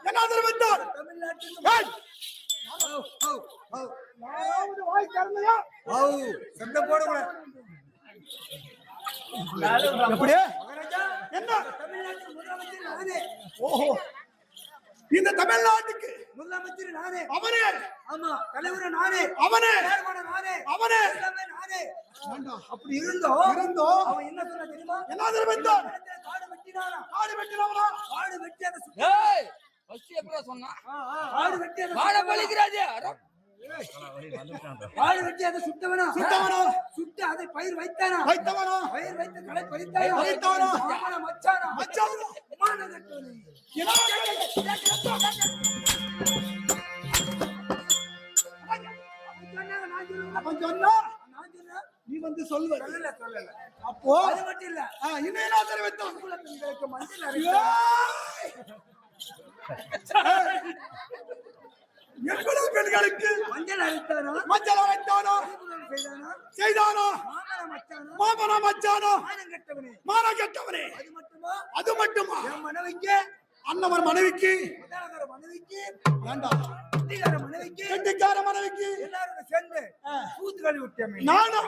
என்ன தெரிவித்தார்? வாய் திறந்தையா? சத்தம் போடக்கூடாது. எப்படி? என்ன? தமிழ்நாட்டின் முதலமைச்சர் நானே. ஓஹோ, இந்த தமிழ்நாட்டுக்கு முதலமைச்சர் நானே. அவனே. ஆமா, தலைவர் நானே. அவனே. சேர்மன் நானே. அவனே. எல்லாமே நானே. அப்படி இருந்தோம் அவன் என்ன சொன்னா தெரியுமா? என்ன தெரிவித்தான்? காடு வெட்டினானா? காடு வெட்டினவனா? காடு வெட்டி அதை ஏய் ஃபர்ஸ்ட் எப்பறா சொன்னா? காடு வெட்டி அதை வாட பலிக்கிறாதே. காடு வெட்டி அதை சுட்டவனா? சுட்டு அதை பயிர் வைத்தானா? பயிர் வைத்து களை பறித்தானா? மாமன மச்சானா? மான கட்டவனே. அவன் சொன்னா நீ வந்து சொல்லுவ. சொல்லல. அப்போ அது மட்டும் இல்ல, இன்னும் என்ன தெரிவித்தான்? பெண்களுக்கு மஞ்சள் எவ்வளவு பெண்களுக்கு மஞ்சள் அரைத்தானா? மஞ்சள் அரைத்தானோ? செய்தானோ? மாமனா மச்சானோ? மானம் கெட்டவனே. அது மட்டுமா? என் மனைவிக்கு, அண்ணவர் மனைவிக்கு, முதலகர மனைவிக்கு, வேண்டாம் கெட்டிக்கார மனைவிக்கு, கெட்டிக்கார மனைவிக்கு எல்லாரும் சேர்ந்து கூத்து கழி விட்டமே. நானா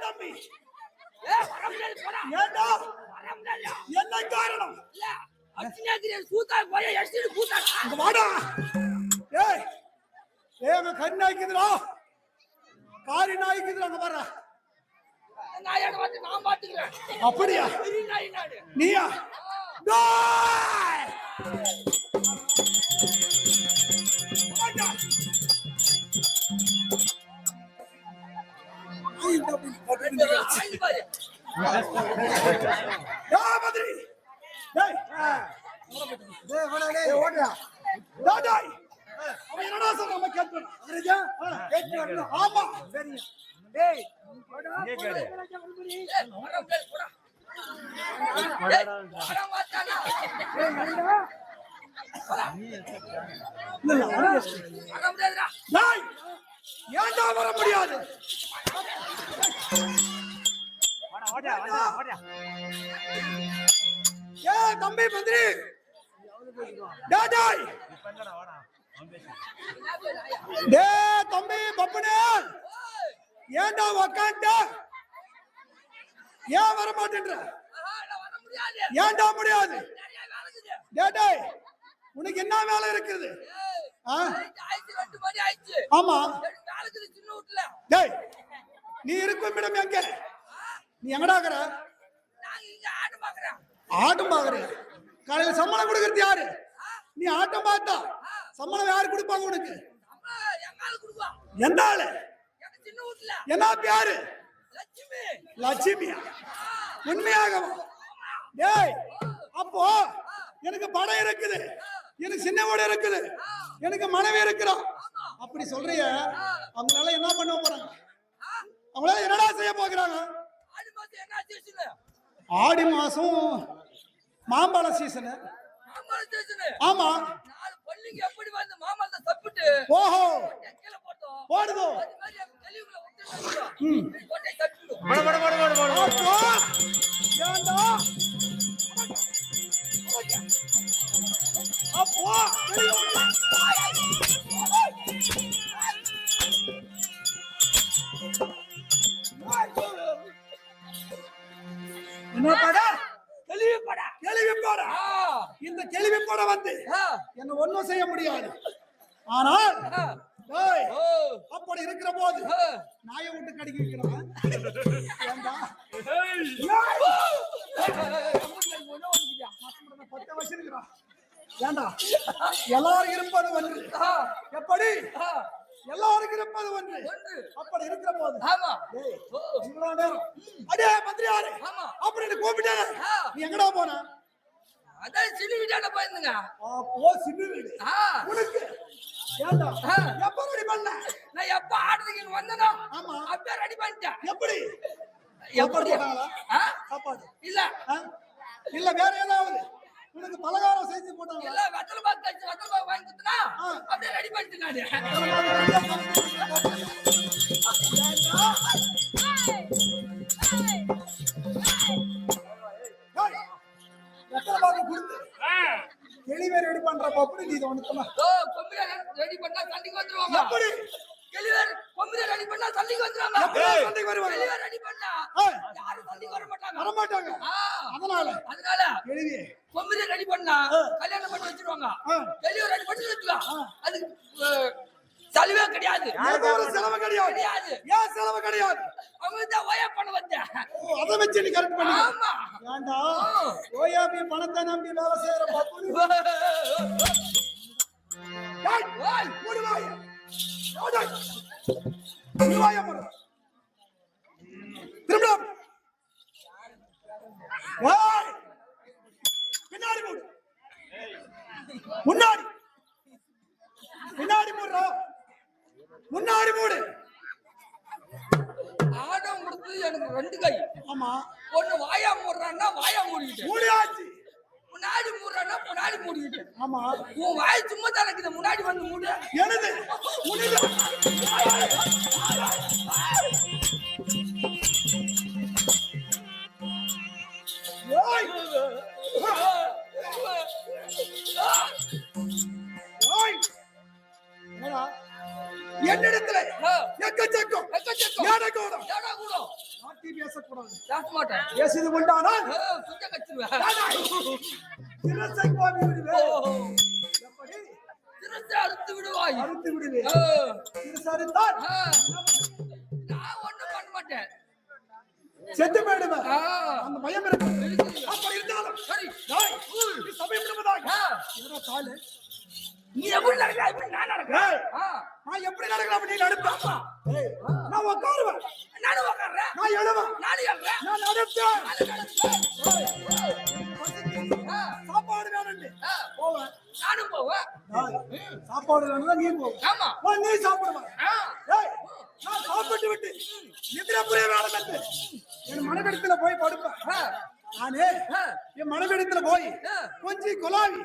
தம்பி என்ன காரணம்? கண் நாய்க்குதுடா, காரி நாய்க்குதுடா. அங்க பாரு, அப்படியா? நீயா? என்னடா சொல்ற? நம்ம கேட்கணும். ஆமா, சரி. ஏன்டா வர முடியாது? ஏ தம்பி மந்திரி, தம்பி பப்பனே, ஏன்டா உக்காண்ட? ஏன் வர மாட்டேன்ற? ஏன்டா முடியாது? உனக்கு என்ன வேலை இருக்குது? ஆமா, நீ இருக்கும் இடம் எங்க? நீ எங்கடாக்குற? ஆட்டம் பாக்குற. காலையில சம்பளம் கொடுக்கறது யாரு? நீ ஆட்டம் பார்த்தா சம்பளம் யாரு கொடுப்பாங்க உனக்கு? எந்த ஆளு? என்ன பேரு? லட்சுமியா? உண்மையாகவா? டேய், அப்போ எனக்கு படம் இருக்குது, எனக்கு சின்ன வீடு இருக்குது. எனக்கு மனைவி இருக்கிறான் அப்படி சொல்றிய அவங்களால என்ன பண்ண போறாங்க அவங்களால என்னடா செய்ய போகிறாங்க ஆடி மாசம் என்ன சீசன் ஆடி மாசம் மாம்பழ சீசனு மாம்பழ சீசன் ஆமா நாலு பள்ளிக்கு எப்படி வந்து மாம்பழத்தை சாப்பிட்டு ஓஹோ கீழே போட்டோம் போடுதோ அது மாதிரி தெளிவுல ஒத்துறோம் ம் போட்டே சாப்பிட்டு அப்போ ஏண்டா அப்போ என்ன பட தெளிவு பட கேள்வி போட இந்த கேள்வி போட வந்து என்ன ஒண்ணும் செய்ய முடியாது ஆனால் டேய், அப்படி இருக்கிற போது நாயை விட்டு கடிக்க வைக்கிறான் ஏண்டா? பத்த வச்சிருக்கிறான் ஏண்டா எல்லாரும் இருப்பது ஒன்று எப்படி எல்லாரும் இருப்பது ஒன்று அப்படி இருக்கிற போது ஆமா டேய், இவ்வளவு நேரம் அடே மந்திரியாரே ஆமா அப்படின்னு கூப்பிட்டானே நீ எங்கடா போன அதான் சின்ன வீட்டாண்ட போயிருந்துங்க அப்போ சின்ன வீடு உனக்கு ஏண்டா எப்ப ரெடி பண்ண நான் எப்ப ஆடுறதுக்கு இங்க வந்தனோ ஆமா அப்பவே ரெடி பண்ணிட்டேன் எப்படி எப்படி போட்டாங்களா? சாப்பாடு இல்ல இல்ல வேற ஏதாவது உனக்கு பலகாரம் செஞ்சு போட்டாங்களா இல்ல வெத்தலை பாக்கு கழிச்சு வெத்தலை பாக்கு வாங்கி கொடுத்தனா அப்படியே ரெடி பண்ணிட்டு நானு வெத்தலை பாக்கு கொடுத்து தெளிவே ரெடி பண்றப்ப அப்படி நீ இதை ஒண்ணு கொம்பில ரெடி பண்ணா சண்டைக்கு வந்துருவாங்க எப்படி டெலிவரி கொம்பில ரெடி பண்ணா சண்டைக்கு வந்துருவாங்க எப்படி சண்டைக்கு வருவாங்க டெலிவரி ரெடி பண்ணா யாரும் சண்டைக்கு வர மாட்டாங்க வரமாட்டாங்க அதனால தெளிவே கொம்பில ரெடி பண்ணா கல்யாணம் பண்ணி வச்சிருவாங்க டெலிவரி ரெடி பண்ணி வச்சுக்கலாம் அது செலவே கிடையாது செலவு கிடையாது ஏன் செலவு கிடையாது அவங்க தான் ஓயா பண்ண வந்தேன் அதை வச்சு நீ கரெக்ட் பண்ணி ஆமா ஏண்டா ஓயாபி பணத்தை நம்பி வேலை செய்யற பப்புனி ஓய் மூடுவாய் ஓடாய் மூடுவாய் அம்மா திரும்ப ஓய் பின்னாடி மூடு முன்னாடி பின்னாடி மூடுறா முன்னாடி மூடு ஆடம் கொடுத்து எனக்கு ரெண்டு கை ஆமா ஒண்ணு வாயா மூடுறான்னா வாயா மூடிக்கிட்டு மூடியாச்சு முன்னாடி மூடுறான்னா முன்னாடி மூடிக்கிட்டு ஆமா உன் வாய் சும்மா தான் இருக்குது முன்னாடி வந்து மூடு எனது முனிது ஓய் ஓய் என்னடா என்னிடத்துல எக்கச்சக்கம் ஏடகோடம் ஏடா கூட நாட்டி பேசக்கூடாது பேச மாட்டேன் பேசியது கொண்டானால் சுத்த கச்சிருவேன் சிரசை கோபி விடுவேன் எப்படி திருத்த அறுத்து விடுவாய் அறுத்து விடுவேன் சிரசரித்தான் நான் ஒண்ணும் பண்ண மாட்டேன் செத்து போயிடுவேன் அந்த பயம் இருக்கு அப்படி இருந்தாலும் சரி நீ சபை விடுவதாக என்னடா காலு நீ எப்படி நடக்க எப்படி நான் நடக்கிறேன் நான் எப்படி நடக்கிறேன் நீ நடப்பா நான் உட்காருவேன் நானும் உட்கார்றேன் நான் எழுவேன் நானும் எழுறேன் நான் நடப்பேன் சாப்பாடு வேணுண்டு போவேன் நானும் போவேன் சாப்பாடு வேணும் நீ போவேன் ஆமா நீ சாப்பிடுவேன் நான் சாப்பிட்டு விட்டு நிதிர புரிய வேணும் என்று என் மனைவிடத்துல போய் படுப்பேன் நானே என் மனைவிடத்துல போய் கொஞ்சம் கொலாவி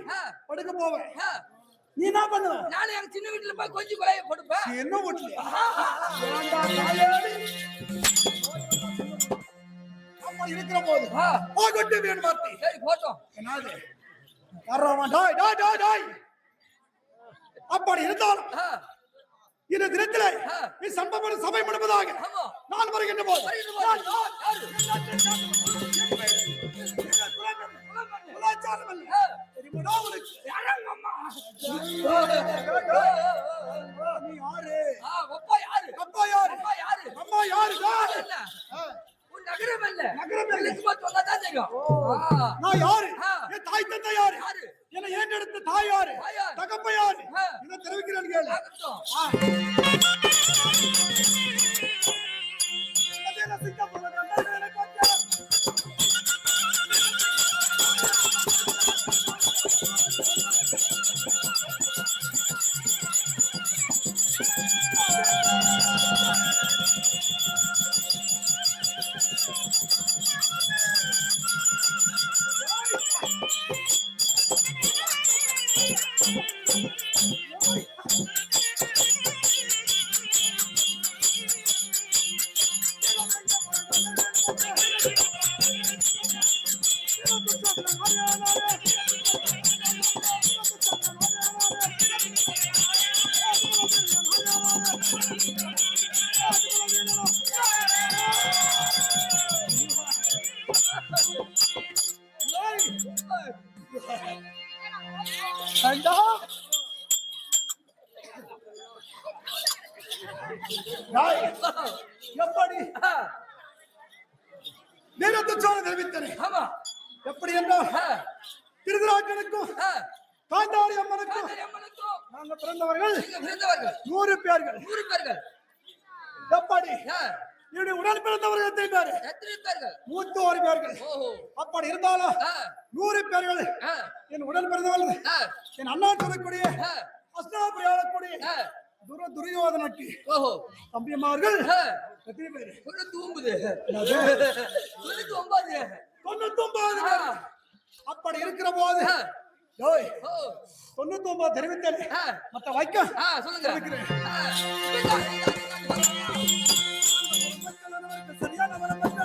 படுக்க போவேன் நீ என்ன பண்ணுவ நானும் எங்க சின்ன வீட்டுல போய் கொஞ்சம் கொலைய கொடுப்பேன் என்ன வீட்டுல அப்ப இருக்கிற போது போகட்டு வேணும் வார்த்தை சரி போட்டோம் என்னது வர்றவன் டாய் டாய் டாய் டாய் அப்படி இருந்தாலும் இந்த தினத்திலே நீ சம்பவம் சபை முழுவதாக நான் வருகின்ற போது தாய் தந்தை யாரு என்ன ஏண்டெடுத்த தாய் யாரு தகப்ப யாரு இதை தெரிவிக்கிறேன் கேளு கண்டா நாய், எப்படி நேரத்து சோழ தெரிவித்தனே ஆமா எப்படி என்றால் திருதராஜனுக்கும் காந்தாரி அம்மனுக்கும் அம்மனுக்கும் நாங்கள் பிறந்தவர்கள் நீங்க பிறந்தவர்கள் 100 பேர்கள் 100 பேர்கள் எப்படி என்னுடைய உடல் பிறந்தவர்கள் எத்தனை பேர் எத்தனை பேர்கள் 101 பேர்கள் ஓஹோ அப்படி இருந்தாலும் 100 பேர்கள் என் உடல் பிறந்தவர்கள் என் அண்ணா சொல்லக்கூடிய அஸ்தாபுரி ஆளக்கூடிய துரியோதனுக்கு ஓஹோ தம்பியமார்கள் எத்தனை பேர் 99 அப்படி இருக்கிற போது 99 தெரிவித்தேன் மத்த வைக்க சொல்லுங்க சரியான வரம்பற்ற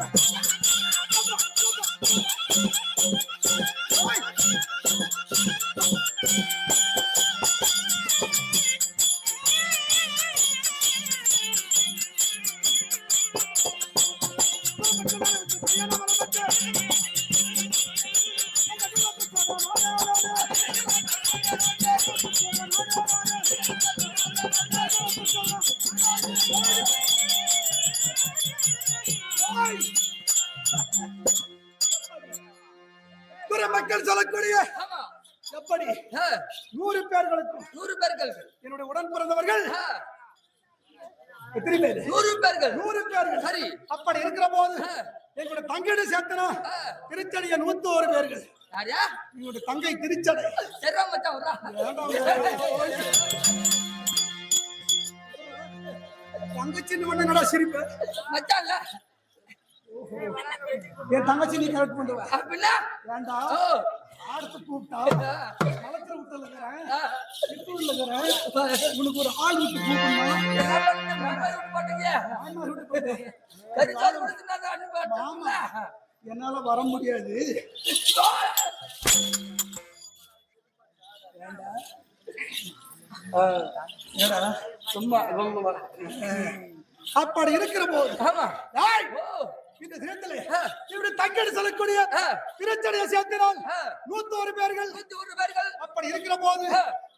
மக்கள் சொல்லக்கூடிய எப்படி 100 பேர்களுக்கும் 100 பேர்கள் என்னுடைய உடன் பிறந்தவர்கள் எத்தனை பேர் 100 பேர்கள் 100 பேர்கள் சரி அப்படி இருக்கிற போது எங்களுடைய தங்கையோட சேர்த்தனா திருச்சடைய 101 பேர்கள் யாரா எங்களுடைய தங்கை திருச்சடை சரிவா மச்சான் வரா தங்கச்சின்னு ஒண்ணு என்னடா சிரிப்பு மச்சான் இல்ல என் தங்கச்சி நீ கரெக்ட் பண்ணுவ அப்படின்னா வேண்டாம் ஆடத்து கூப்பிட்டா மலத்துல விட்டுலங்கிறேன் உனக்கு ஒரு ஆள் விட்டு கூப்பிடணும் என்னால வர முடியாது சும்மா அப்படி இருக்கிற போது இந்த தினத்திலே இவருடைய தங்கடி சொல்லக்கூடிய திருச்சடைய சேர்த்தினால் 101 பேர்கள் அப்படி இருக்கிற போது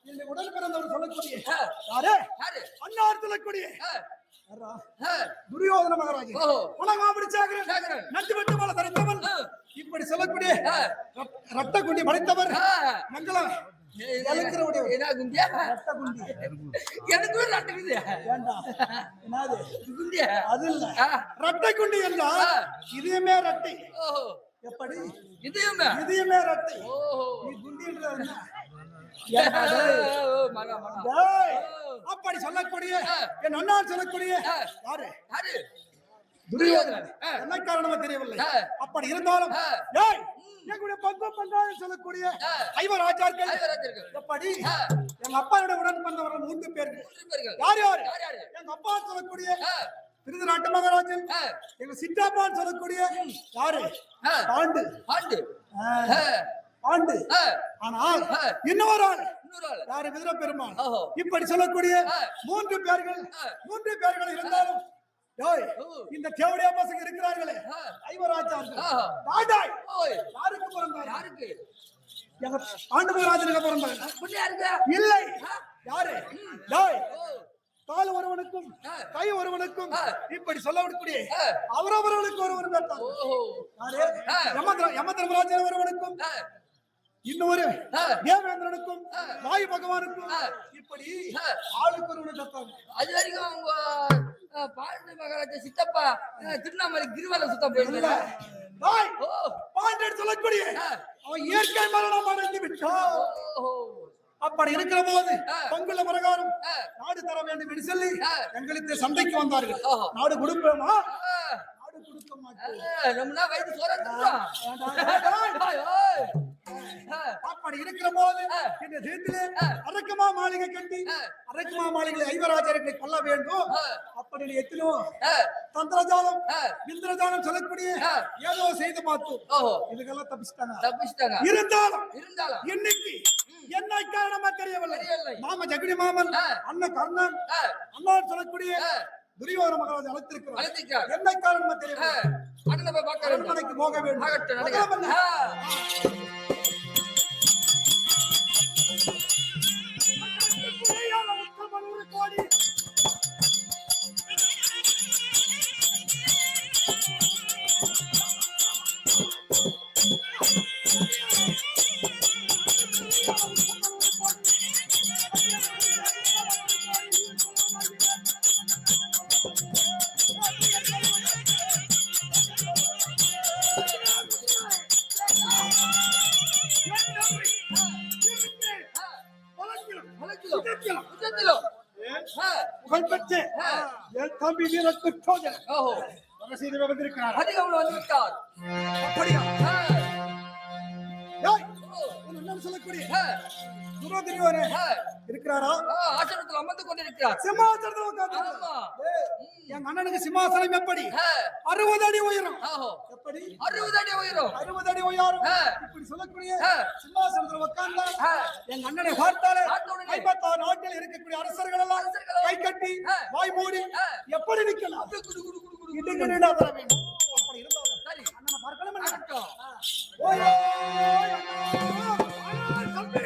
இந்த உடல் பிறந்தவர் சொல்லக்கூடிய யாரு அண்ணார் சொல்லக்கூடிய துரியோதன மகாராஜ் உலகாபிடிச்சாக நட்டு விட்டு போல தரித்தவன் இப்படி சொல்லக்கூடிய ரத்த குண்டி படைத்தவர் மங்களம் ரட்டை குண்டி என்றால் இதயமே ரட்டை எப்படி இதயமே ரட்டை அப்படி சொல்லக்கூடிய என் அண்ணா சொல்லக்கூடிய யாரு என்ன காரணமா தெரியவில்லை அப்படி இருந்தாலும் எங்களுடைய பங்கு சொல்லக்கூடிய ஐவராஜார்கள் எப்படி எங்க அப்பாவோட உடன் பிறந்தவர்கள் 3 பேர்கள் யார் யாரு எங்க அப்பா சொல்லக்கூடிய திருநாட்டு மகாராஜன் எங்க சித்தாப்பான்னு சொல்லக்கூடிய யாரு பாண்டு ஆண்டு ஆனால் இன்னொரு ஆள் யாரு விதுர பெருமாள் இப்படி சொல்லக்கூடிய 3 பேர்கள் இருந்தாலும் இந்த தேவடியா பசங்க இருக்கிறார்களே ஐவராஜார்கள் யாருக்கு பிறந்தார் யாருக்கு எங்க ஆண்டு மகாராஜனுக்கு பிறந்தார் இல்லை யாரு கால் ஒருவனுக்கும் கை ஒருவனுக்கும் இப்படி சொல்லக்கூடிய அவரவர்களுக்கு ஒருவர் யமதர்மராஜன் ஒருவனுக்கும் இன்னொரு தேவேந்திரனுக்கும் வாயு பகவானுக்கும் இப்படி ஆளுக்கு ஒருவனுக்கு அது வரைக்கும் அவங்க பாண்டு மகாராஜா சித்தப்பா திருவண்ணாமலை கிரிவல சுத்தம் போயிருந்தார் பாண்டியன் சொல்லக்கூடிய அவன் இயற்கை மரணம் அடைந்து விட்டான் அப்படி இருக்கிற போது பங்குள்ள பிரகாரம் நாடு தர வேண்டும் என்று சொல்லி எங்களுக்கு சண்டைக்கு வந்தார்கள் நாடு கொடுப்போமா நாடு கொடுக்க மாட்டோம் ரொம்ப வயது சோறான் அப்படி இருக்கிற போது இந்த தேசத்திலே அரக்கமா மாளிகை கட்டி அரக்கமா மாளிகை ஐவராஜர்களை கொல்ல வேண்டும் அப்படி எத்தனோ தந்திரஜாலம் இந்திரஜாலம் சொல்லக்கூடிய ஏதோ செய்து பார்த்தோம் இதுக்கெல்லாம் தப்பிச்சிட்டாங்க இருந்தாலும் இன்னைக்கு என்ன காரணமா தெரியவில்லை மாமா ஜெகடி மாமன் அண்ணன் கர்ணன் அண்ணா சொல்லக்கூடிய துரியோதன மகாராஜ் அழைத்திருக்கிறார் என்ன காரணமா தெரியவில்லை அரண்மனைக்கு போக வேண்டும் புகழ்பெற்ற என் தம்பி வீரர் துரியோதனன் வரசீதமே வந்திருக்கிறார். அப்படியா? டேய், உன் அண்ணன் சொல்லக்கூடிய துரியோதனன் இருக்கிறாரா? ஆசனத்தில் அமர்ந்து கொண்டிருக்கிறார். சிம்மாசனத்தில் உட்கார்ந்திருக்கிறார். என் அண்ணனுக்கு சிம்மாசனம் எப்படி? 60 அடி உயரம். எப்படி? 60 அடி உயரம். 60 அடி உயரம். இப்படி சொல்லக்கூடிய சிம்மாசனத்தில் உட்கார்ந்தால் என் அண்ணனை பார்த்தாலே 56 நாட்டில் இருக்கக்கூடிய அரசர்கள் எல்லாம் கை கட்டி வாய் மூடி எப்படி நிக்கலாம்? இடுங்கிடா தர வேண்டும். அப்படி இருந்தாலும் சரி அண்ணனை பார்க்கணும் நடக்கும். ஓயோ அண்ணா தம்பி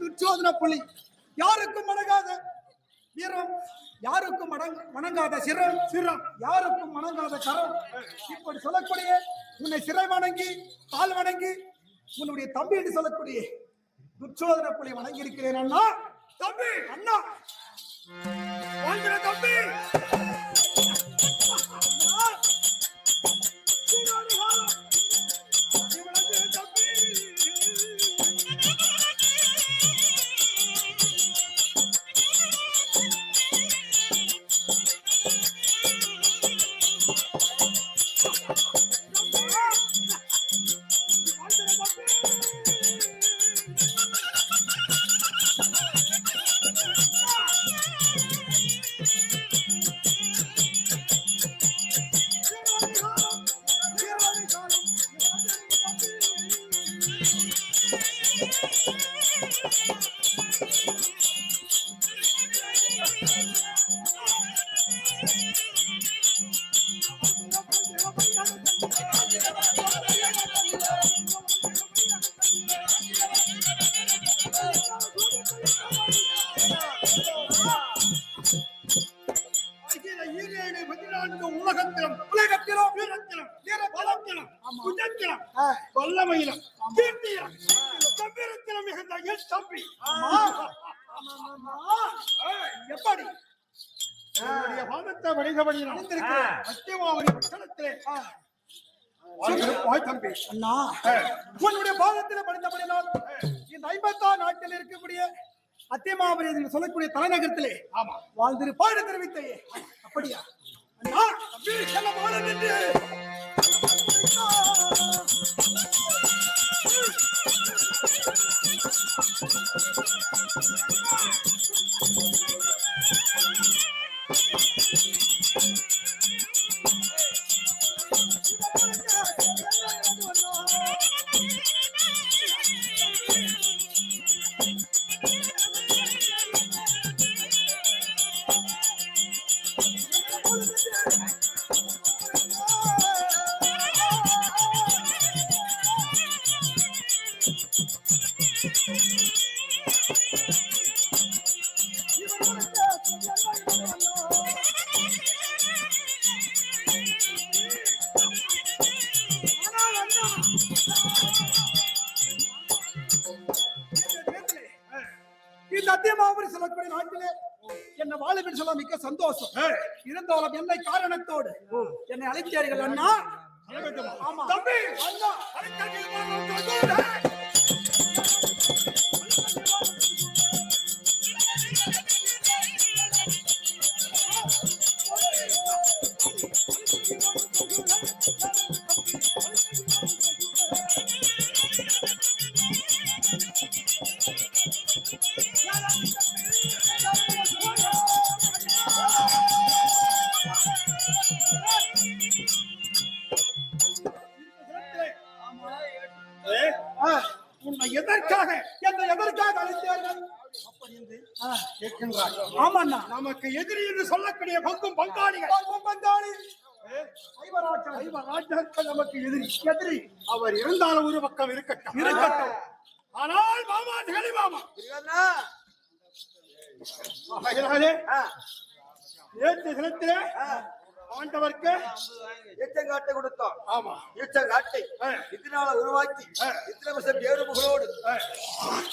துரியோதன புலி யாருக்கும் அடங்காத வீரம் யாருக்கும் வணங்காத சிரம் யாருக்கும் வணங்காத கரம் இப்படி சொல்லக்கூடிய உன்னை சிறை வணங்கி கால் வணங்கி உன்னுடைய தம்பி என்று சொல்லக்கூடிய துரியோதன புலி வணங்கி இருக்கிறேன் அண்ணா தம்பி அண்ணா தம்பி குஜத்திலம் கொல்லமயிலம் கீர்த்தியம் கம்பீரத்திலம் மிகுந்த என் தம்பி எப்படி என்னுடைய பாதத்தை வணிகபடி நடந்திருக்கிறேன் சத்தியமாவதி பட்டணத்திலே தம்பி அண்ணா உன்னுடைய பாதத்திலே படித்தபடினால் இந்த 56 நாட்டில் இருக்கக்கூடிய அத்தியமாபுரி என்று சொல்லக்கூடிய தலைநகரத்திலே ஆமா வாழ்ந்திரு பாடு தெரிவித்தையே அப்படியா அண்ணா தம்பி என்ன பாடம் என்று சத்தியமாபுரி சொல்லக்கூடிய நாட்டிலே என்ன வாழவில் சொல்ல மிக்க சந்தோஷம் இருந்தாலும் என்னை காரணத்தோடு என்னை அழைத்தார்கள் அண்ணா ஆமா தம்பி அண்ணா உன்னை எதற்காக அழைத்தார்கள் ஆமாண்ணா நமக்கு எதிரி என்று சொல்லக்கூடிய பங்கும் பங்காளிகள் நமக்கு எதிரி அவர் இருந்தாலும் ஒரு பக்கம் இருக்கட்டும் ஆனால் மாமா நிகழி மாமா நேற்று தினத்திலே ஆண்டவருக்கு எச்சங்காட்டை கொடுத்தோம். ஆமா எச்சங்காட்டை இதனால உருவாக்கி இத்தனை வருஷம் ஏறுமுகளோடு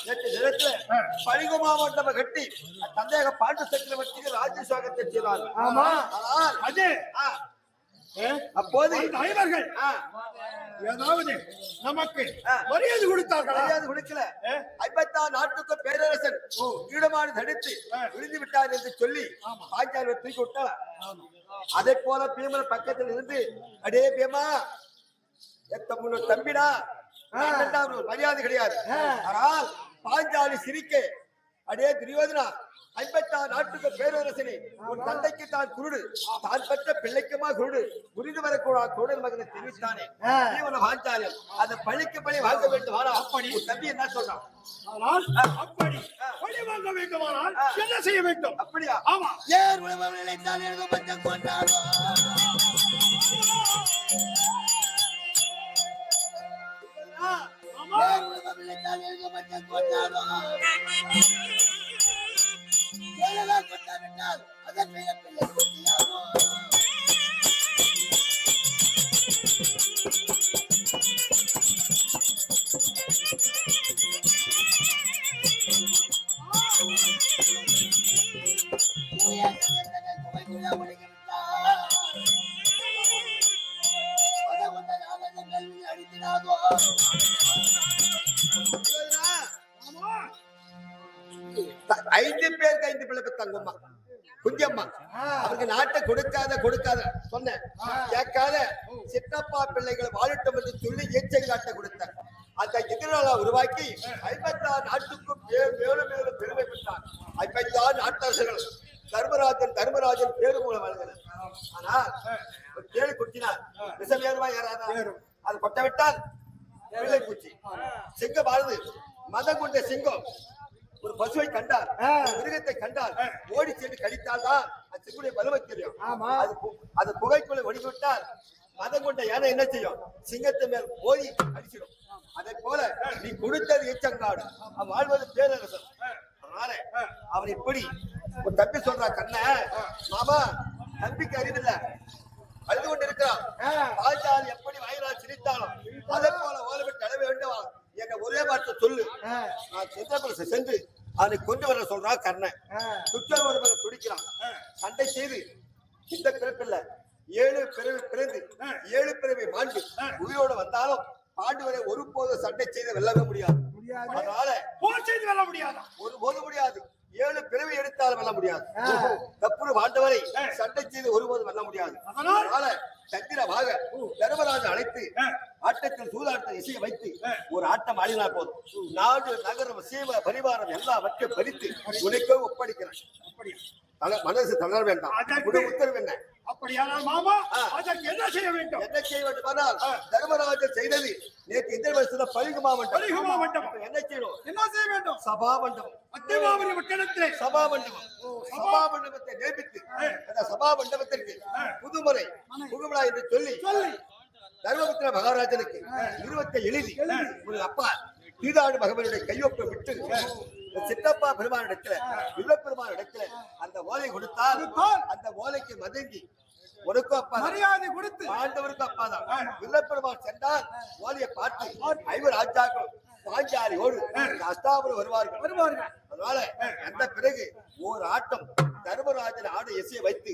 நேற்று நிலத்துல பழிகு மாவட்டம் கட்டி சந்தேக பாண்டு சக்கரவர்த்திக்கு ராஜ்யசாகத்தை செய்தார். ஆமா அது அப்போது ஐவர்கள் ஏதாவது நமக்கு மரியாதை கொடுத்தார்கள். மரியாதை கொடுக்கல. 56 நாட்டுக்கு பேரரசன் ஈடுபாடு தடுத்து விழுந்து விட்டார் என்று சொல்லி பாஞ்சாலியை தூக்கி விட்டார். அதே போல பீமன் பக்கத்தில் இருந்து அடே பீமா தம்பிடா மரியாதை கிடையாது. ஆனால் பாஞ்சாலி சிரிக்க அடே துரியோதனா 56 நாட்டுக்கு பேரரசனே உன் தந்தைக்கு தான் குருடு தான் பெற்ற பிள்ளைக்குமா குருடு புரிந்து வரக்கூடாது குருடன் மகனை தெரிவித்தானே இவனை பாஞ்சாலியம் அதை பழிக்கு பழி வாங்க வேண்டும். ஆனால் அப்படி உன் தம்பி என்ன சொல்றான்? அப்படி பழி வாங்க வேண்டுமானால் என்ன செய்ய வேண்டும்? அப்படியா? ஆமா ஏர் உணவு நினைத்தால் எனக்கு பஞ்சம் கொண்டாடும். ஏர் உணவு நினைத்தால் எனக்கு பஞ்சம் கொண்டாடும். ஏழெல்லாம் கொண்டாவிட்டால் அதன் பிள்ளை குட்டியாகும். ஐந்து பேருக்கு 5 பிள்ளை பெத்தாங்கம்மா குஞ்சம்மா. அவருக்கு நாட்டை கொடுக்காத சொன்ன கேட்காத சித்தப்பா பிள்ளைகளை வாழட்டும் என்று சொல்லி ஏச்சல் நாட்டை கொடுத்தார். அந்த எதிராள உருவாக்கி 56 நாட்டுக்கும் மேலும் மேலும் பெருமை பெற்றார். 56 நாட்டரசர்கள் தர்மராஜன் பேரு மூலம் வாழ்கிறார். ஆனால் ஒரு கேள்வி குட்டினார் விஷம் ஏறுவா ஏறாதா? அது கொட்டவிட்டால் பிள்ளை பூச்சி சிங்கம் வாழ்ந்து மதம் கொண்ட சிங்கம் ஒரு பசுவை கண்டால் மிருகத்தை கண்டால் ஓடி சென்று கடித்தால் தான் அந்த சிங்குடைய வலுவை தெரியும். அது புகைக்குள்ள ஒடிவிட்டால் மதம் கொண்ட யானை என்ன செய்யும்? சிங்கத்தை மேல் ஓடி அடிச்சிடும். அதே போல நீ கொடுத்தது எச்சங்காடு அவன் வாழ்வது பேரரசன். அதனால அவன் இப்படி ஒரு தம்பி சொல்றா கண்ண மாமா தம்பிக்கு அறிவில்லை அழுது கொண்டு இருக்கிறான். பாஞ்சாலி எப்படி வாயிலால் சிரித்தாலும் நான் சித்திரபுரத்தை சென்று அவனை கொண்டு வர சொல்றான் கர்ணன். துச்சன் ஒரு பக்கம் துடிக்கிறான். சண்டை செய்து இந்த பிறப்பில்ல 7 பிறவி பிறந்து 7 பிறவி மாண்டு உயிரோடு வந்தாலும் பாண்டுவரை ஒருபோதும் சண்டை செய்து வெல்லவே முடியாது. அதனால போர் செய்து வெல்ல முடியாதா? ஒருபோது முடியாது. 7 பிறவி எடுத்தாலும் வெல்ல முடியாது. தப்புரு பாண்டவரை சண்டை செய்து ஒருபோதும் வெல்ல முடியாது. அதனால சத்திரமாக தர்மராஜன் அழைத்து ஆட்டத்தில் சூதாட்டத்தை இசைய வைத்து ஒரு ஆட்டம் ஆடினால் போதும். நாடு நகரம் சீவ பரிவாரம் எல்லாவற்றையும் பறித்து உனக்கே ஒப்படைக்கிறேன். மனசு தளர வேண்டாம். உத்தரவு என்ன? அப்படியானால் மாமா அதற்கு என்ன செய்ய வேண்டும்? என்ன செய்ய வேண்டும் ஆனால் தர்மராஜன் செய்தது நேற்று இந்த பழிகு மாவட்டம் என்ன செய்யணும்? என்ன செய்ய வேண்டும்? சபா மண்டபம் அத்திமாவரி வட்டத்திலே சபா மண்டபம் சபா மண்டபத்தை நியமித்து அந்த சபா மண்டபத்திற்கு புதுமுறை புகுவிழா என்று சொல்லி தர்மபுத்திர மகாராஜனுக்கு 20 எழுதி ஒரு அப்பா சீதாடு பகவானுடைய கையொப்பை விட்டு சித்தப்பா பெருமான் இடத்துல பெருமான் இடத்துல அந்த ஓலை கொடுத்தால் அந்த ஓலைக்கு மதங்கி உனக்கும் அப்பா மரியாதை கொடுத்து பாண்டவருக்கும் அப்பா தான் பெருமான் சென்றால் ஓலையை பார்த்து 5 ராஜாக்கள் பாஞ்சாலியோடு அஸ்தாபுரம் வருவார்கள். அதனால அந்த பிறகு ஒரு ஆட்டம் தர்மராஜன் ஆடு இசையை வைத்து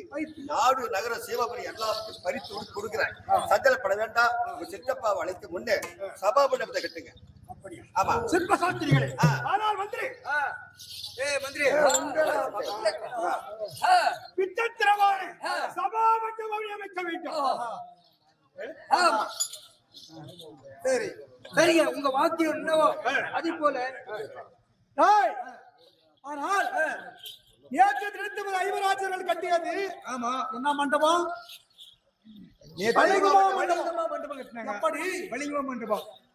நாடு நகர சேவாபுரி எல்லாத்தையும் பறித்து கொடுக்கிறேன். சஞ்சலப்பட வேண்டாம். சித்தப்பாவை அழைத்து முன்னே சபா மண்டபத்தை கட்டுங்க. ஆமா சிற்ப சாஸ்திரிகளே. ஆனால் மந்திரி விசித்திரமான சபா மண்டபம் அமைக்க வேண்டும். சரி சரிங்க, உங்க வாக்கியம் என்னவோ அதே போல. ஆனால் நேற்று தினத்தவர் ஐவராஜர்கள் கட்டியது ஆமா என்ன மண்டபம்?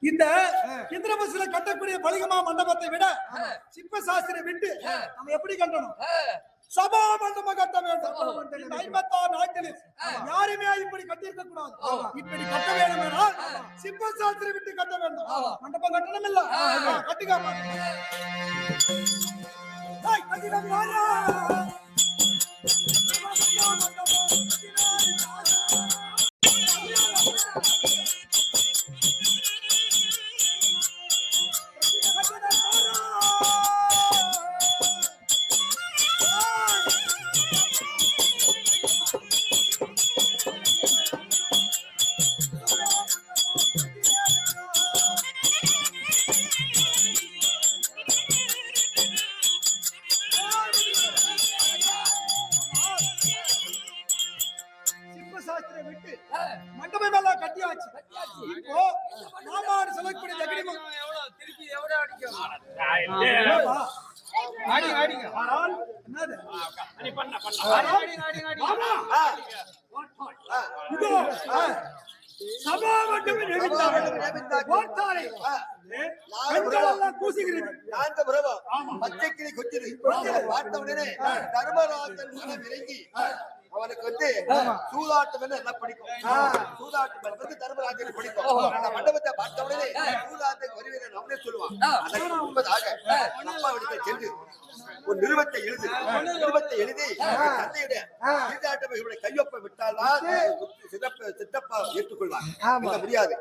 இந்த இந்திரபுரத்துல கட்டக்கூடிய பலிகமா மண்டபத்தை விட சிற்ப சாஸ்திரம் விட்டு நம்ம எப்படி கட்டணும்? சபா மண்டபம் கட்ட வேண்டும். 56 நாட்டில் யாருமே இப்படி கட்டியிருக்க கூடாது. இப்படி கட்ட வேண்டும் என்றால் சிற்ப சாஸ்திரம் விட்டு கட்ட வேண்டும். மண்டபம் கட்டணும் இல்ல கட்டிக்காம மண்டபம் எல்லாம் கட்டியாச்சு. இப்போ மாமாடு சொல்லக்கூடிய ஜெகடிமா திருப்பி எவ்வளவு அடிக்கும்? சபா மண்டபம் அவனுக்கு சூதாட்டம் என்ன பிடிக்கும். சூதாட்டம் தர்மராஜனுக்கு பிடிக்கும். அந்த மண்டபத்தை பார்த்த உடனே சூதாட்டத்துக்கு வருவீரன் அவனே சொல்லுவான். அதற்கு முன்பதாக அப்பா விடத்தை சென்று ஒரு நிறுவத்தை எழுதி தந்தையுடைய சீதாட்டை கையொப்பை விட்டால்தான் சித்தப்பா ஏற்றுக்கொள்வார். முடியாது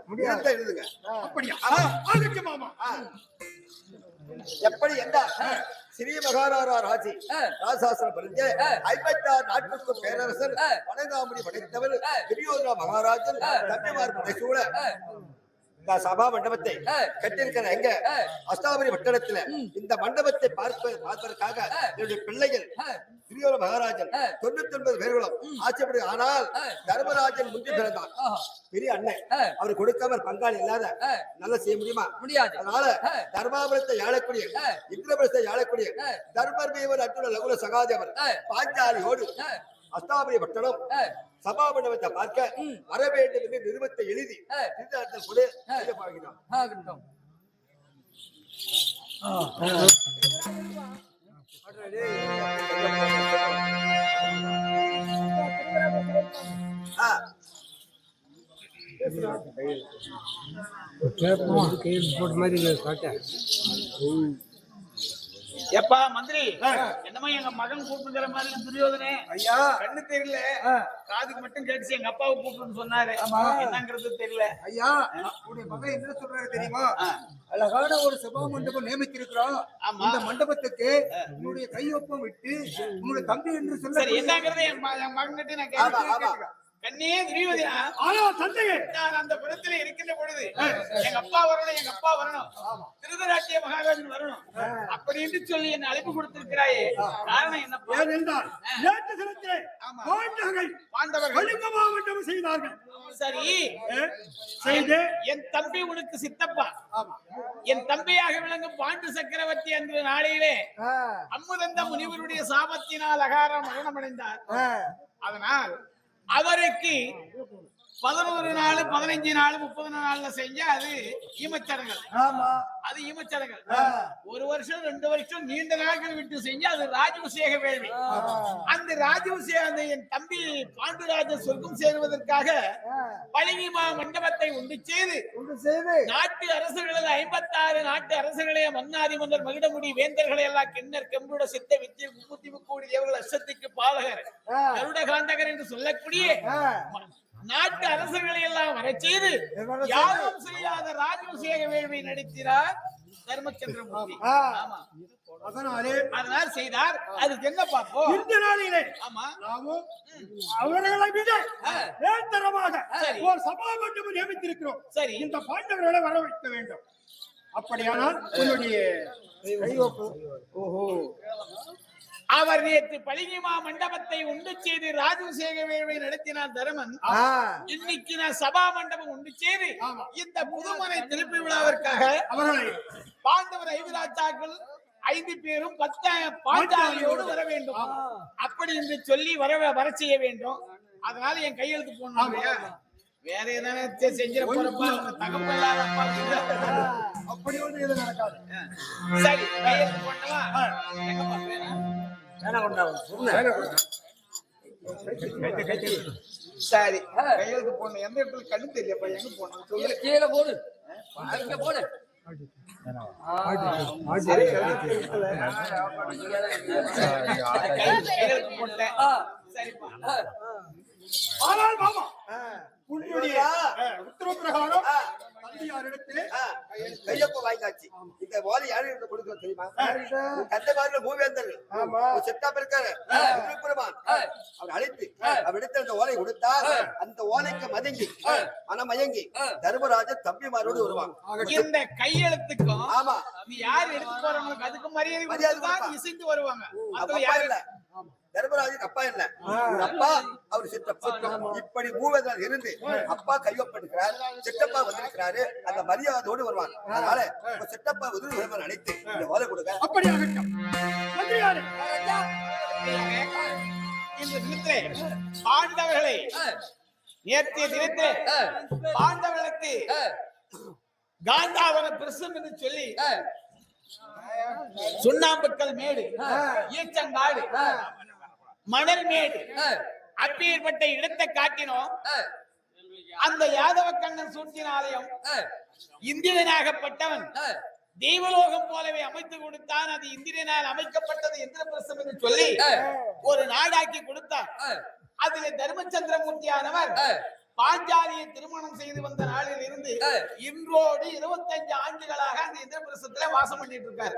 எழுதுங்க. அப்படியா? எப்படி என்றால் ஸ்ரீ மகாராஜா ராஜாசனம் பறிஞ்ச 56 நாட்டுக்கும் பேரரசர் வணங்காமணி படைத்தவர் துரியோதன மகாராஜன் தம்பிமார் படைசூழ இந்த சபா மண்டபத்தை கட்டியிருக்கிற எங்க அஸ்தாபுரி வட்டடத்துல இந்த மண்டபத்தை பார்ப்பதற்காக என்னுடைய பிள்ளைகள் துரியோதன மகாராஜன் 99 பேர்களும் ஆட்சிப்படு. ஆனால் தர்மராஜன் முந்தி பிறந்தார். பெரிய அண்ணன் அவர் கொடுக்காமல் பங்காளி இல்லாத நல்லா செய்ய முடியுமா? முடியாது. அதனால தர்மாபுரத்தை ஆளக்கூடிய இந்திரபுரத்தை ஆளக்கூடிய தர்மர் தேவர் அர்ஜுன லகுல சகாதேவர் பாஞ்சாலியோடு அஸ்தாபுரி பட்டணம் சபா மண்டபத்தை பார்க்க வர வேண்டும் என்று நிறுவத்தை எழுதி எப்பா மந்திரி என்னமோ எங்க மகன் கூப்பிடுங்கிற மாதிரி துரியோதனே ஐயா கண்ணு தெரியல காதுக்கு மட்டும் கேட்டுச்சு எங்க அப்பாவை கூப்பிடுன்னு சொன்னாரு என்னங்கிறது தெரியல ஐயா உடைய மகன் என்ன சொல்றாரு தெரியுமா அழகான ஒரு சபா மண்டபம் நியமித்திருக்கிறோம் இந்த மண்டபத்துக்கு உன்னுடைய கையொப்பம் விட்டு உன்னுடைய தம்பி என்று சொல்ல சரி என்னங்கிறது என் மகன் கிட்ட நான் கேட்க கண்ணே துரியோதனா நான் அந்த புறத்துல இருக்கின்ற பொழுது எங்க அப்பா வரணும் திருதராட்டிய மகாராஜன் வரணும் அப்படின்னு சொல்லி என்ன அழைப்பு கொடுத்திருக்கிறாயே காரணம் என்ன மாவட்டம் செய்தார்கள் சரி செய்து என் தம்பி உனக்கு சித்தப்பா என் தம்பியாக விளங்கும் பாண்டு சக்கரவர்த்தி என்ற நாளிலே அம்முதந்த முனிவருடைய சாபத்தினால் அகாரம் மரணமடைந்தார் அதனால் அவருக்கு 11 நாள் 15 நாள் 30 நாள்ல செஞ்ச அது ஈமச்சடங்கள் அது ஈமச்சடங்கள் 1 வருஷம் 2 வருஷம் நீண்ட நாட்கள் விட்டு செஞ்சு அது ராஜாபிஷேக வேள்வி அந்த ராஜாபிஷேக அந்த என் தம்பி பாண்டுராஜ சொர்க்கம் சேருவதற்காக பழனிமா மண்டபத்தை உண்டு செய்து நாட்டு அரசர்கள் 56 நாட்டு அரசர்களே மன்னாதி மன்னர் மகிடமுடி வேந்தர்களை எல்லாம் கிண்ணர் கெம்புட சித்த வித்திய 33 கோடி தேவர்கள் அஷ்டத்துக்கு பாலகர் கருட காந்தகர் என்று சொல்லக்கூடிய நாட்டு அரசர்களை எல்லாம் வர செய்து யாரும் செய்யாத ராஜாபிஷேக வேள்வி நடத்தினார் தர்மச்சந்திரமூர்த்தி. அதனால் செய்தார். அதுக்கு என்ன பார்ப்போம் இந்த நாளிலே. ஆமா நாமும் அவர்களை விட வேந்தரமாக ஒரு சபா மண்டபம் நியமித்திருக்கிறோம். சரி, இந்த பாண்டவர்களை வர வைக்க வேண்டும். அப்படியானால் உன்னுடைய கையொப்பு. ஓஹோ, அவர் நேற்று பழனிமா மண்டபத்தை உண்டு செய்து ராஜாபிஷேக வேள்வி நடத்தினார் தருமன். இன்னைக்கு நான் சபா மண்டபம் உண்டு செய்து இந்த புதுமனை திருப்பி விழாவிற்காக அவர்களை பாண்டவர் ஐவராஜாக்கள் 5 பேரும் 10 பாஞ்சாலியோடு வர வேண்டும் அப்படி என்று சொல்லி வர செய்ய வேண்டும். அதனால என் கையெழுத்து போடணும். வேற ஏதாவது செஞ்சிட போறப்பா தகப்பல்லாதப்பா அப்படி ஒன்று எது நடக்காது. சரி, கையெழுத்து போடணுமா? சரி, கையெழுத்து போடணும். எந்த இடத்துல கண்ணு தெரியப்பா, எங்க போனோம் சொல்லு. கீழே போடு, போடு. கையெழுத்து போட்டேன். சரிப்பா. ஆனால் மாமா உன்னுடைய உத்தரவு பிரகாரம் தந்தையாரிடத்திலே கையொப்ப வாய்க்காச்சு. இந்த ஓலை யாரு கொடுக்க தெரியுமா? கந்தபாரில மூவேந்தர்கள் செட்டாப் இருக்காரு பெருமான். அவர் அழைத்து அவரிடத்தில் அந்த ஓலை கொடுத்தார். அந்த ஓலைக்கு மதங்கி மனமயங்கி தர்மராஜர் தம்பிமாரோடு வருவாங்க. இந்த கையெழுத்துக்கும் ஆமா நீ யார் எடுத்து போறவங்களுக்கு அதுக்கு மரியாதை இசைந்து வருவாங்க. யாரு இல்ல, தர்மராஜன் அப்பா இல்ல, அப்பா அவர் சித்தப்பா. இப்படி மூவர்கள் இருந்து அப்பா கையொப்படுக்கிறார், சித்தப்பா வந்திருக்கிறாரு. அந்த மரியாதையோடு வருவாங்க. அதனால சித்தப்பா உதவி அழைத்து இந்த ஓலை கொடுங்க. அப்படி ஆகட்டும். இந்த தினத்திலே பாண்டவர்களை நேற்றைய தினத்திலே பாண்டவர்களுக்கு காந்தாவன பிரசம் என்று சொல்லி சுண்ணாம்புக்கல் மேடு, ஈச்சங்காடு, மணல் மேடு அப்பேற்பட்ட இடத்தை காட்டினோம். அந்த யாதவ கண்ணன் சூழ்ச்சினாலயம் இந்திரனாகப்பட்டவன் தெய்வலோகம் போலவே அமைத்து கொடுத்தான். அது இந்திரனால் அமைக்கப்பட்டது இந்திரபிரசம் என்று சொல்லி ஒரு நாடாக்கி கொடுத்தார். அதிலே தர்மச்சந்திரமூர்த்தியானவர் பாஞ்சாலியை திருமணம் செய்து வந்த நாளில் இருந்து இன்றோடு 25 ஆண்டுகளாக அந்த இந்திரபிரசத்துல வாசம் பண்ணிட்டு இருக்காரு.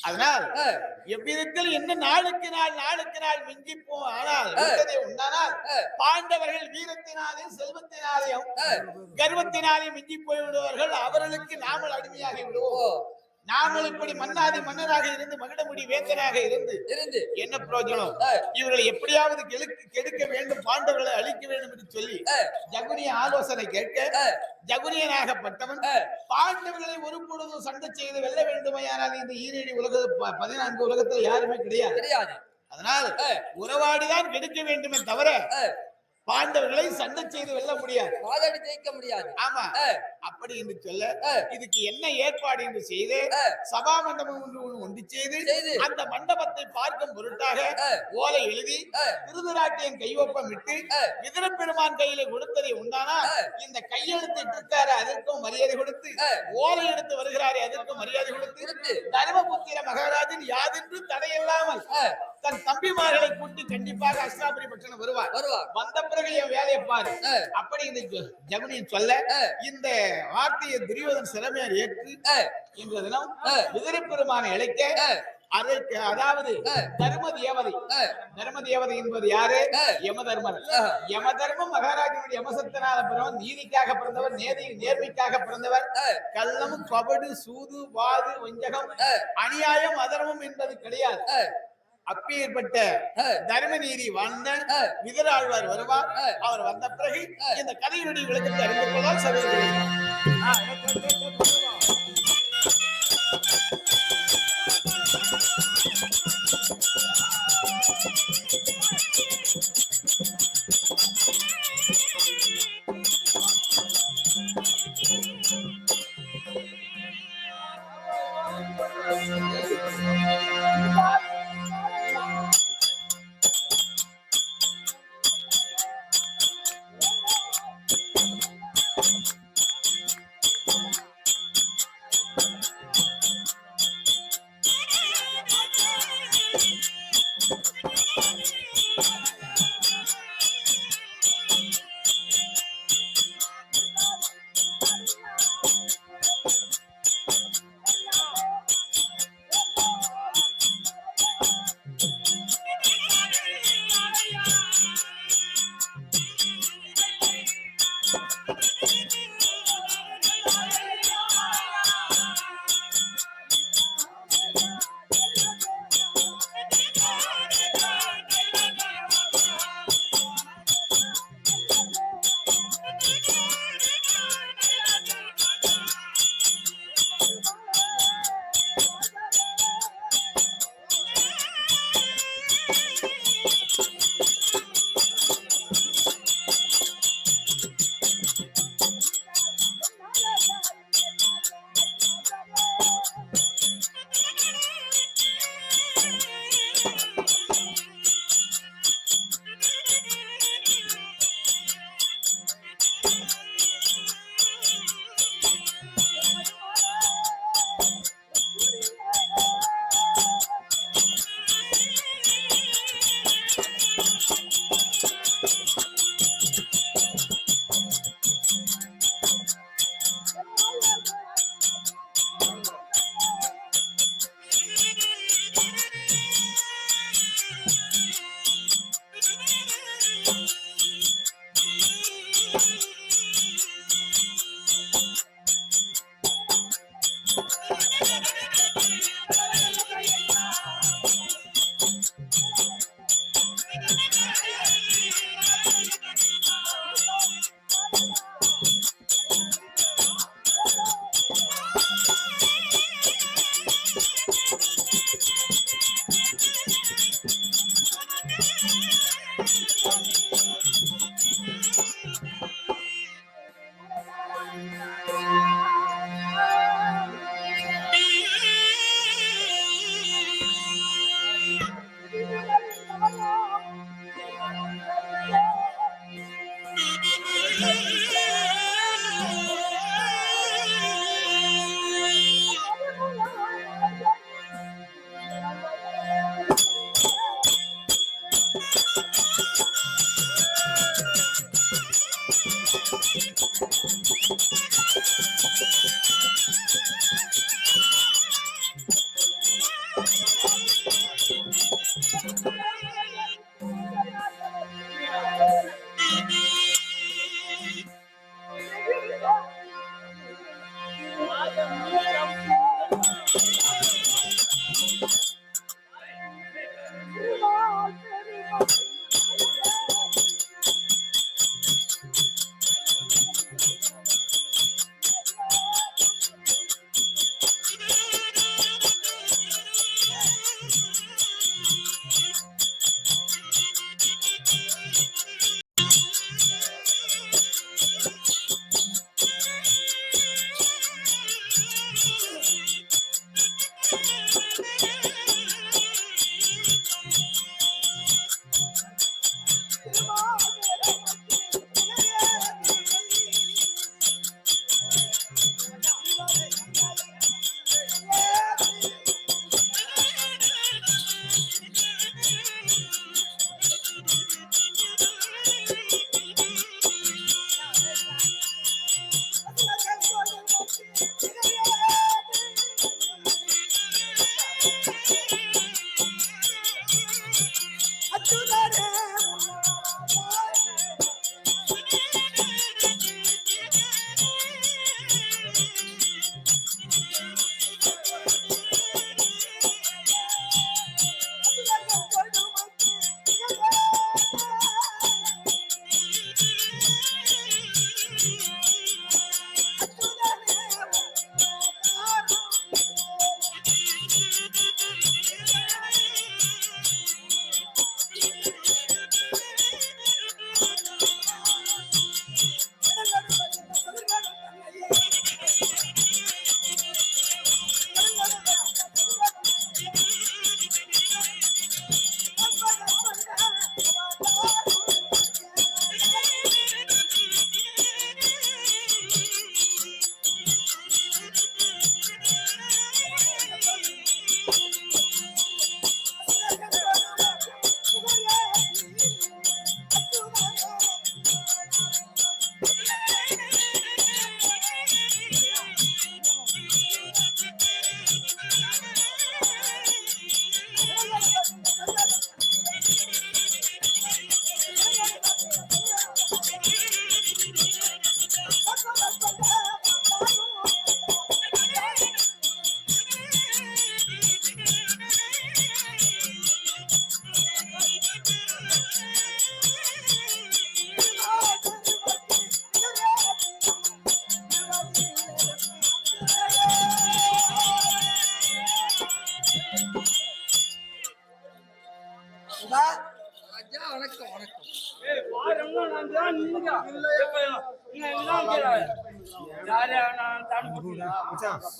அதனால் எவ்விதத்தில் என்ன நாளுக்கு நாள் மிஞ்சி ஆனால் உண்டானால் பாண்டவர்கள் வீரத்தினாலே செல்வத்தினாலேயும் கர்வத்தினாலே மிஞ்சி போய்விடுவார்கள். அவர்களுக்கு நாமல் அடிமையாக விடுவோம். நாமல் இப்படி மன்னாதி மன்னராக இருந்து மகிடமுடி வேந்தனாக இருந்து என்ன பிரயோஜனம்? இவர்களை எப்படியாவது கெடுக்க வேண்டும், பாண்டவர்களை அழிக்க வேண்டும் என்று சொல்லி ஜகுனிய ஆலோசனை கேட்க ஜகுனியனாகப்பட்டவன் பாண்டவர்களை ஒரு பொழுதும் சண்டை செய்து வெல்ல வேண்டுமையானால் இந்த ஈரேழி 14 உலகத்தில் யாருமே கிடையாது. அதனால் உறவாடிதான் கெடுக்க வேண்டுமே தவிர பாண்டவர்களை சண்டை செய்து வெல்ல முடியாது, ஜெயிக்க முடியாது. ஆமா, அப்படி என்று சொல்ல இதுக்கு என்ன ஏற்பாடு என்று செய்து சபா மண்டபம் ஒன்று செய்து அந்த மண்டபத்தை பார்க்கும் பொருட்டாக ஓலை எழுதி திருதராட்டியன் கையொப்பம் விட்டு விதர பெருமான் கையில கொடுத்ததை உண்டானா இந்த கையெழுத்திட்டு இருக்காரு அதற்கும் மரியாதை கொடுத்து ஓலை எடுத்து வருகிறாரே அதற்கும் மரியாதை கொடுத்து தர்மபுத்திர மகாராஜன் யாதென்று தடையில்லாமல் தன் தம்பிமார்களை கூட்டி கண்டிப்பாக அஸ்தினாபுரி பட்டணம் வருவார் வந்த பிறகு என் வேலையை பாரு அப்படி இந்த ஜகுனியன் சொல்ல இந்த வார்த்தையை துரியோதன் சிறமையார் ஏற்று இன்ற தினம் விதிர பெருமானை அழைக்க அதற்கு அதாவது தர்ம தேவதை என்பது யாரு யமதர்மர் யமதர்மம் மகாராஜனுடைய யமசத்தனால பிறந்தவர் நீதிக்காக பிறந்தவர் நேர்மைக்காக பிறந்தவர் கள்ளம் கபடு சூது வாது வஞ்சகம் அநியாயம் அதர்மம் என்பது கிடையாது அப்பேற்பட்ட தர்ம நீதி வாழ்ந்த விதராழ்வார் வருவார் அவர் வந்த பிறகு இந்த கதையினுடைய விளக்கத்தை அறிந்து கொள்வார் சகோதரர்கள்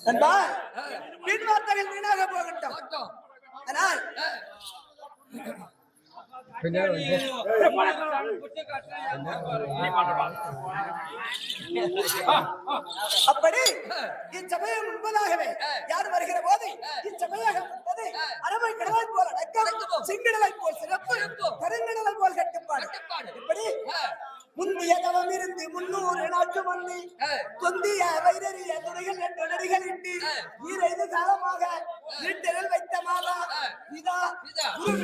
நண்பா, வீண் வார்த்தைகள் வீணாக போகட்டும். போட்டோம். ஆனால் அப்படி இச்சமயம் முன்பதாகவே யார் வருகிற போது இச்சமயம் என்பது அரபை கடலை போல அடக்கம், சிங்கடலை போல் சிறப்பு, கருங்கடலை போல் கட்டுப்பாடு. இப்படி முந்திய தவம் இருந்து 300 நாட்டு மண்ணி தொந்திய வைரறிய துறைகள் 2 நடிகள் இட்டு ஈரைந்து காலமாக வீட்டில் வைத்த மாதா இதா குரு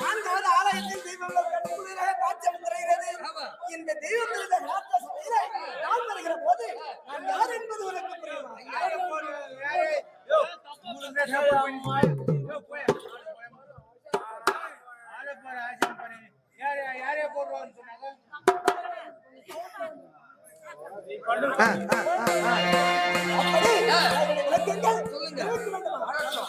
நான்காவது ஆலயத்தில் தெய்வங்கள் கட்டுக்குளிராக காட்சி தருகிறது. இந்த தெய்வம் இருந்த நாட்ட சபையில நான் வருகிற போது நான் யார் என்பது உனக்கு புரியுமா? அப்படி விளக்குங்கள். சொல்லுங்க. வரட்டும்.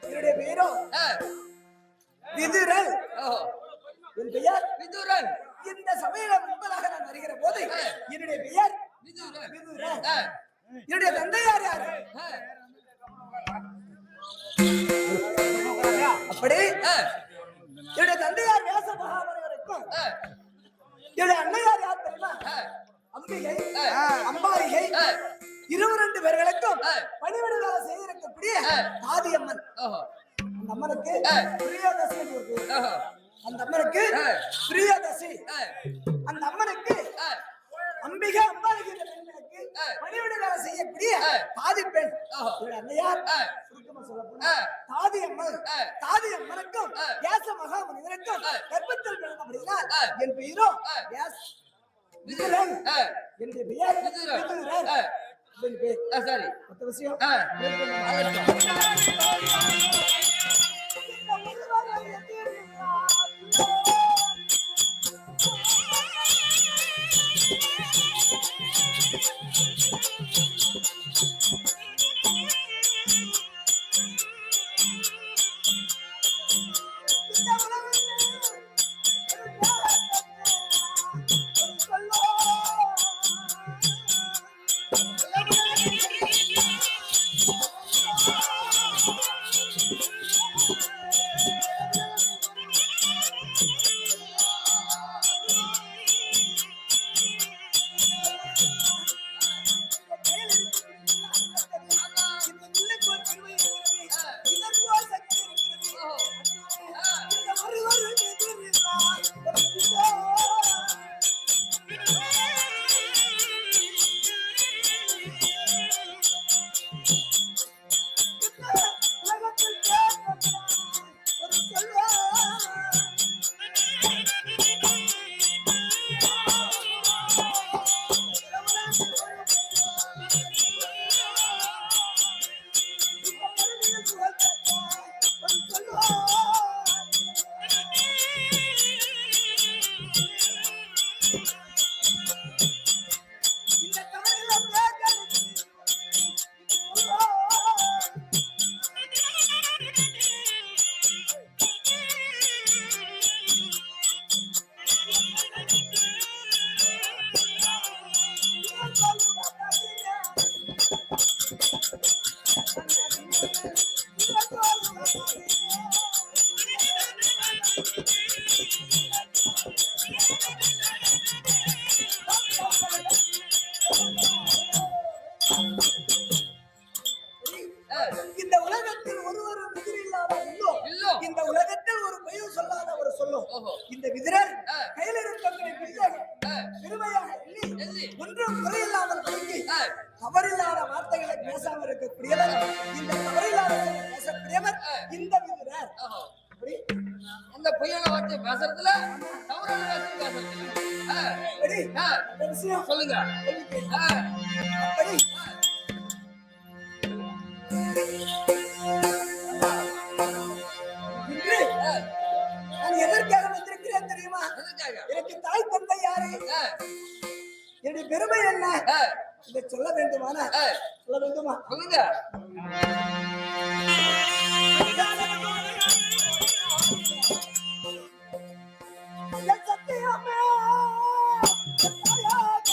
என்னுடைய பேரோ விதுரன். என் பெயர் விதுரன். இந்த சபையில முன்பதாக நான் வருகிற போது என்னுடைய பெயர் விதுரன். விதுரன். என்னுடைய தந்தையார் யாரு? அப்படி என்னுடைய தந்தையார் வியாச மகாமுனிவருக்கும் என்னுடைய அன்னையார் யார் தெரியுமா? அம்பிகை, அம்பாரிகை, 22 பேர்களுக்கும் பணிவிட வேலை செய்திருக்கக்கூடிய ஆதியம்மன். அந்த அம்மனுக்கு பிரியதசி என்று ஒரு பேர். அந்த அம்மனுக்கு பிரியதசி. அந்த அம்மனுக்கு அம்பிகை, அம்பாரிகை என்ற பெண்களுக்கு பணிவிட வேலை செய்யக்கூடிய தாதி பெண். அன்னையார் சுருக்கமா சொல்லப்போனா தாதி அம்மன். தாதி அம்மனுக்கும் வியாச மகாமுனிவருக்கும் கர்ப்பத்தில் பிறந்தபடியால் என் பெயரோ விதுரன். என் பெயர் விதுரன். சரி. மொத்த விஷயம் இந்த உலகத்தில் ஒருவரும் விதிர் இல்லாத உள்ளோம். இல்லோ. இந்த உலகத்தில் ஒரு பொய்யும் சொல்லாத ஒரு சொல்லும். ஓஹோ. இந்த விதிரர் ஆ. கையில் இருக்கக்கூடிய பிள்ளைகள் பெருமையாக எண்ணி எண்ணி. ஒன்றும் குறையில்லாமல் பழங்கி ஆ. தவறில்லாத வார்த்தைகளை பேசாமல் இருக்கக்கூடியவர். இந்த தவறில்லாத பேசக்கூடியவர் இந்த விதிரர். ஓஹோ. அப்படி அந்த பொய்யான வார்த்தை பேசுறதுல தவறான வார்த்தை பேசுறதுல அப்படி இந்த விஷயம் சொல்லுங்க. அப்படி இன்று நான் எதற்காக வந்திருக்கிறேன் தெரியுமா? எதுக்காக? எனக்கு தாய் தந்தை யாரு? என்னுடைய பெருமை என்ன? இதை சொல்ல வேண்டுமானா சொல்ல வேண்டுமா? சொல்லுங்க. என் சத்தியமே என் தாயாகோ.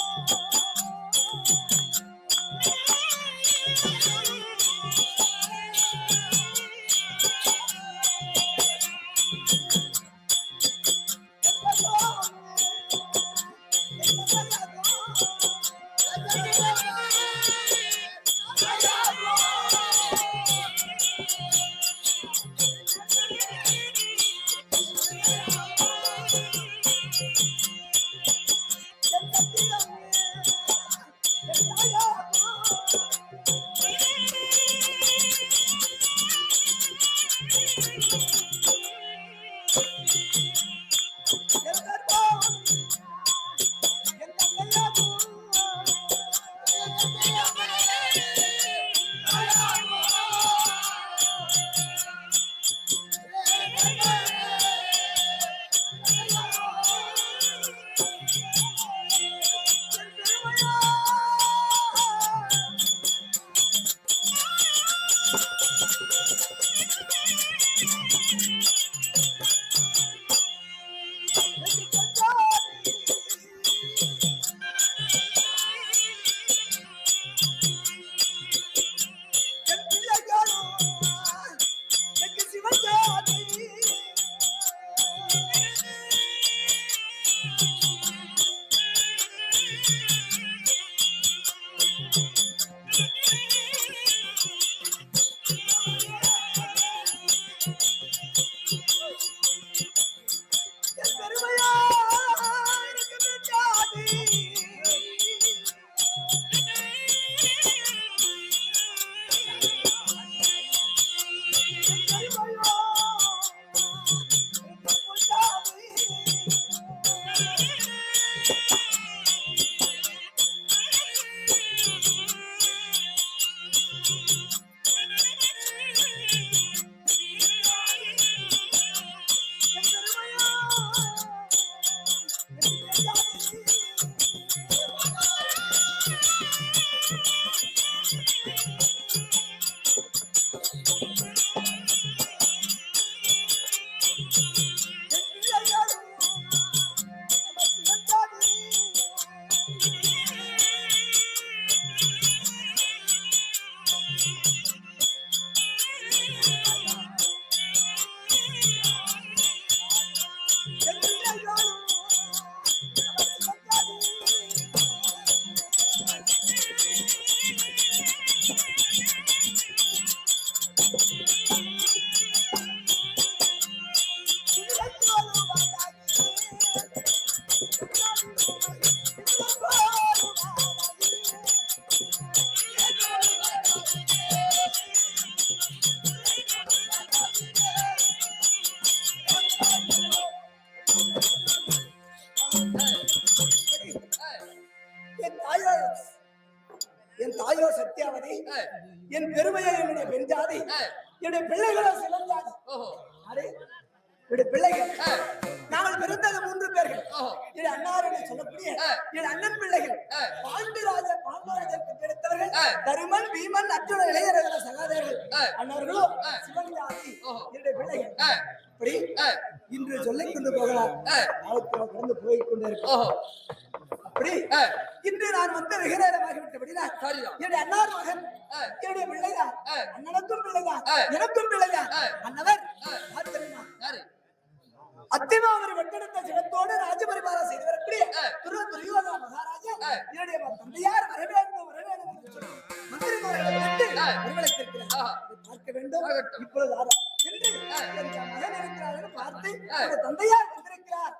அப்படியே என்னுடைய பெண் ஜாதி என்னுடைய பிள்ளைகளோ சிவன் ஜாதி ஓஹோ அரே என்னுடைய பிள்ளைகள் நாங்கள் பிறந்தது 3 பேர்கள் என் அண்ணாருடைய சொல்லக்கூடிய என் அண்ணன் பிள்ளைகள் பாண்டராஜன் பெற்றெடுத்தவர்கள் தருமன் பீமன் அர்ஜுன இளையராஜ சகாதேவர்கள் அண்ணார்களோ சிவன் ஜாதி என்னுடைய பிள்ளைகள் அப்படி இன்று சொல்லிக் கொண்டு போகலாம் கடந்து போய் கொண்டே இருக்கோம் அப்படி இன்று நான் வந்து வெகு நேரமாகி விட்டபடிதான் என்னுடைய அண்ணார் மகன் என்னுடைய பிள்ளைதான் அண்ணனுக்கும் பிள்ளைதான் எனக்கும் பிள்ளைதான் அண்ணவர் யார் தெரியுமா அத்திமாவரி வெட்டெடுத்த சிவத்தோடு ராஜபரிபாரம் செய்து வரக்கூடிய துரியோதன மகாராஜா என்னுடைய தந்தையார் வர வேண்டும் என்று சொல்லி மந்திரிமார்களை விட்டு வரவழைத்திருக்கிறார். பார்க்க வேண்டும் இப்பொழுது சென்று என் மகன் இருக்கிறார் என்று பார்த்து தந்தையார் வந்திருக்கிறார்.